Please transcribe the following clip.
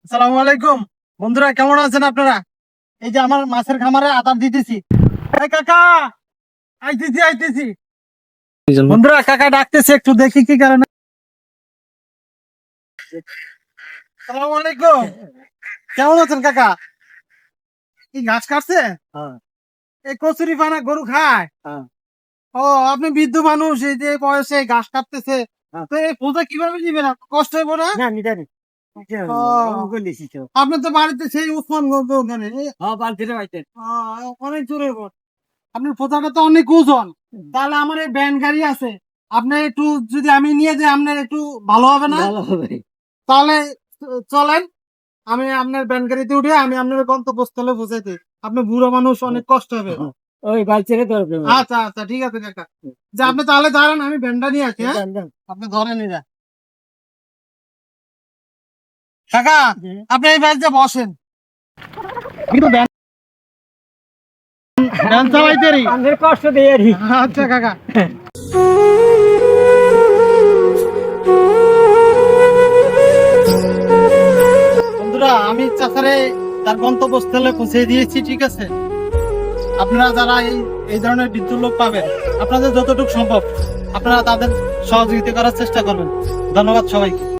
আসসালামু আলাইকুম বন্ধুরা, কেমন আছেন আপনারা? এই যে আমার মাছের খামারে আদার দিতেছি। এই কাকা, আইতেছি। বন্ধুরা, কাকা ডাকতেছে, একটু দেখি কি কারণে। আসসালামু আলাইকুম, কেমন আছেন কাকা? কি ঘাস কাটছে? এই কচুরি পানা গরু খায়? ও, আপনি বৃদ্ধ মানুষ, এই যে বয়সে ঘাস কাটতেছে, তো এই পূজা কিভাবে দিবেন? আপনার কষ্ট হইব না? ও, আপনার তো বাড়িতে সেই উসমানগঞ্জ ওখানে অনেক দূরে। আপনার পোতাটা তো অনেক ওজন, তাহলে আমার এই ভ্যান গাড়ি আছে, আপনার একটু যদি আমি নিয়ে যাই আপনার একটু ভালো হবে না? তাহলে চলেন, আমি আপনার ভ্যান গাড়িতে উঠে আমি আপনার গন্তব্যস্থলে পৌঁছাইতে। আপনি বুড়ো মানুষ, অনেক কষ্ট হবে। আচ্ছা আচ্ছা, ঠিক আছে কাকা, যে আপনি তাহলে দাঁড়ান, আমি ভ্যানটা নিয়ে আসি। হ্যাঁ, আপনি ধরে নিয়ে যান। কাকা, আপনি এই ব্যাঞ্চে বসেন, কিন্তু ভ্যান চালাইতে কষ্ট দিয়ে আচ্ছা কাকা। বন্ধুরা, আমি চাচারে তার গন্তব্যস্থলে পৌঁছে দিয়েছি, ঠিক আছে? আপনারা যারা এই ধরনের বৃদ্ধ লোক পাবেন, আপনাদের যতটুকু সম্ভব আপনারা তাদের সহযোগিতা করার চেষ্টা করবেন। ধন্যবাদ সবাইকে।